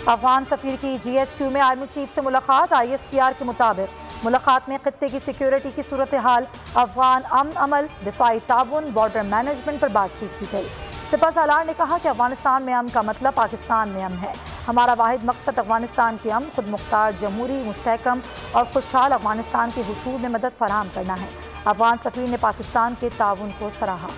अफगान सफीर की GHQ में army chief से मुलाकात। ISPR के मुताबिक मुलाकात में खित्ते की सिक्योरिटी की सूरत हाल, अफगान अमन अमल, दिफाई ताउन, बॉर्डर मैनेजमेंट पर बातचीत की गई। सिपा सालार ने कहा कि अफगानिस्तान में अमन का मतलब पाकिस्तान में अमन है। हमारा वाहिद मकसद अफगानिस्तान के अमन, खुद मुख्तार, जमहूरी, मुस्तहकम और खुशहाल अफगानिस्तान के हुसूल में मदद फराहम करना है। अफगान सफीर ने पाकिस्तान के ताउन को सराहा।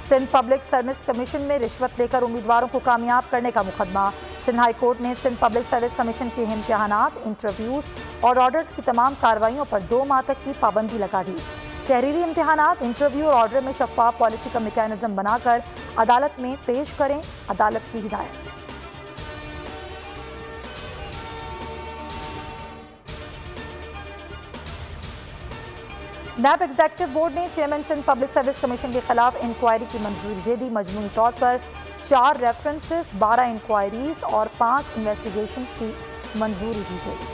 सिंध पब्लिक सर्विस कमीशन में रिश्वत लेकर उम्मीदवारों को कामयाब करने का मुकदमा। सिंध हाई कोर्ट ने सिंध पब्लिक सर्विस कमीशन के इम्तिहानात, इंटरव्यूज और ऑर्डर्स की तमाम कार्रवाइयों पर 2 माह तक की पाबंदी लगा दी। तहरीरी इम्तिहानात, इंटरव्यू और ऑर्डर में शफाफ पॉलिसी का मैकेनिज्म बनाकर अदालत में पेश करें, अदालत की हिदायत। नैब एग्जीक्यूटिव बोर्ड ने chairman Sindh public service commission के खिलाफ इंक्वायरी की मंजूरी दे दी। मजमूई तौर पर 4 रेफरेंसेस, 12 इंक्वायरीज और 5 इन्वेस्टिगेशंस की मंजूरी दी गई।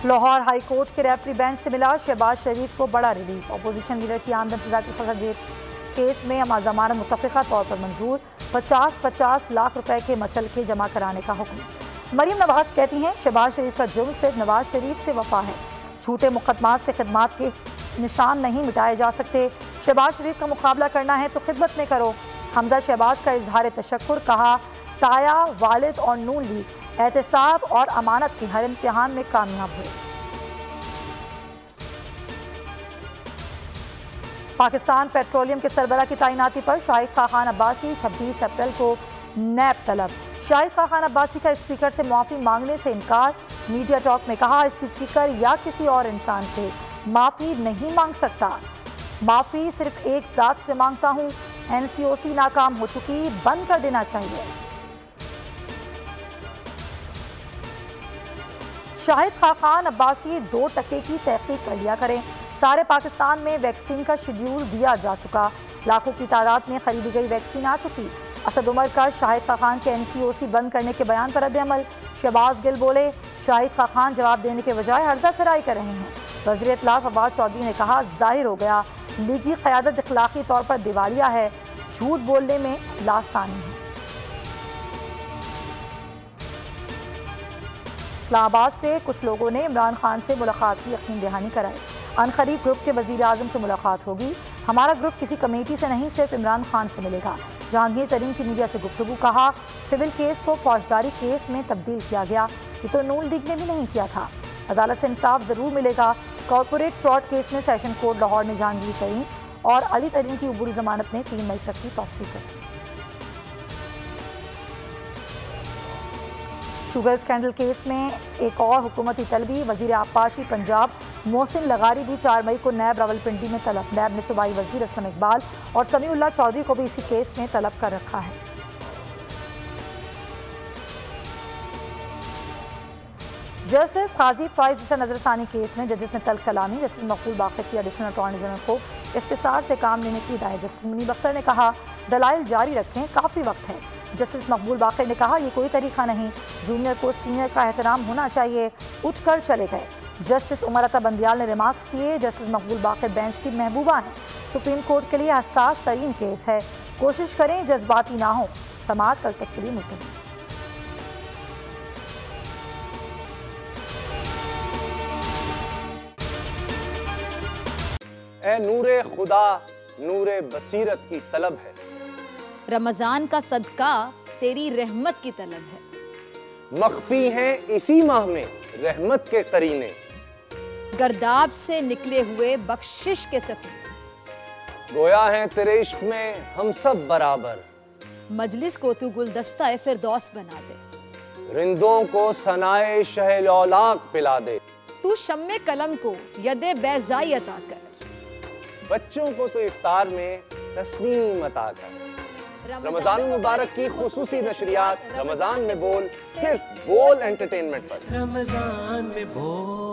लाहौर हाई कोर्ट के रेफरी बेंच से मिला शहबाज शरीफ को बड़ा रिलीफ। अपोजिशन लीडर की आमदन से ज़्यादा जेब केस में ज़मानत मुत्तफ़िक़ा तौर पर मंजूर। 50-50 लाख रुपए के मचलके जमा कराने का हुक्म। मरीम नवाज कहती हैं शहबाज शरीफ का जुर्म सिर्फ नवाज शरीफ से वफा है। झूठे मुकदमात से खिदमात के निशान नहीं मिटाए जा सकते। शहबाज शरीफ का मुकाबला करना है तो खिदमत में करो। हमजा शहबाज का इजहार तशक्कुर, कहा ताया, वालिद और नून लीग एहतसाब और अमानत के हर इम्तिहान में कामयाब हुए। पाकिस्तान पेट्रोलियम के सरबराह की तैनाती पर शाहिद खान अब्बासी 26 अप्रैल को नैब तलब। शाहिद खान अब्बासी का स्पीकर से मुआफ़ी मांगने से इनकार। मीडिया टॉक में कहा स्पीकर या किसी और इंसान से माफ़ी नहीं मांग सकता। माफ़ी सिर्फ एक ज़ात से मांगता हूँ। NCOC नाकाम हो चुकी, बंद कर देना चाहिए। शाहिद खान अब्बासी 2% की तहकीक कर लिया करें। सारे पाकिस्तान में वैक्सीन का शेड्यूल दिया जा चुका। लाखों की तादाद में खरीदी गई वैक्सीन आ चुकी। असद उमर का शाहिद खान के NCOC बंद करने के बयान पर रद्द-ए-अमल। शहबाज गिल बोले शाहिद खान जवाब देने के बजाय हर्जा सराई कर रहे हैं। वज़ीर इत्तलाअ फवाद चौधरी ने कहा जाहिर हो गया लीगी क़यादत इखलाकी तौर पर दिवालिया है, झूठ बोलने में लासानी है। इस्लामाबाद से कुछ लोगों ने इमरान खान से मुलाकात की यकीन दहानी कराई। अनकरीब ग्रुप के वज़ीर आज़म से मुलाकात होगी। हमारा ग्रुप किसी कमेटी से नहीं, सिर्फ इमरान खान से मिलेगा। जहांगीर तरीन की मीडिया से गुफ्तगू, कहा सिविल केस को फौजदारी केस में तब्दील किया गया, ये तो नून लीग ने भी नहीं किया था। अदालत से इंसाफ ज़रूर मिलेगा। कॉरपोरेट फ्रॉड केस में सेशन कोर्ट लाहौर ने जहांगीर तरीन और अली तरीन की अबूरी ज़मानत में 3 मई तक की तौसीक़ कर दी। शुगर स्कैंडल केस में एक और हुकूमती तलबी। वज़ीर आबपाशी पंजाब मोहसिन लगारी भी 4 मई को नैब रावलपिंडी में तलब। नैब ने सूबाई वज़ीर असलम इकबाल और समीउल्लाह चौधरी को भी इसी केस में तलब कर रखा है। जस्टिस काजी फाइज हसन नजरसानी केस में जजेस में तल्ख कलामी। जस्टिस मकबूल बाक़िर की एडिशनल अटॉर्नी जनरल को इख्तिसार से काम लेने की हिदायत। जस्टिस मुनीब अख्तर ने कहा दलाइल जारी रखें, काफ़ी वक्त है। जस्टिस मकबूल बाक़िर ने कहा यह कोई तरीका नहीं, जूनियर को सीनियर का एहतराम होना चाहिए। उठकर चले गए। जस्टिस उमर अता बंदियाल ने रिमार्क्स दिए जस्टिस मकबूल बाक़िर बेंच की महबूबा हैं। सुप्रीम कोर्ट के लिए हसास तरीन केस है, कोशिश करें जज्बाती ना हो। समाअत कल तक के लिए मुलतवी। ए नूरे खुदा, नूरे बसीरत की तलब है। रमजान का सदका तेरी रहमत की तलब है। मख्फी हैं इसी माह में रहमत के करीने। गर्दाब से निकले हुए बख्शिश के सफीने। गोया है तेरे इश्क में हम सब बराबर। मजलिस को तू गुलदस्ता फिरदौस बना दे। रिंदों को सनाए शहलौलाक पिला दे। तू शम्मे कलम को यदे बैज़ाई अता कर। बच्चों को तो इफ्तार में तस्नीम अता कर। रमजान मुबारक की खुसूसी नशरियात रमजान में बोल, सिर्फ बोल एंटरटेनमेंट पर। रमजान में बोल।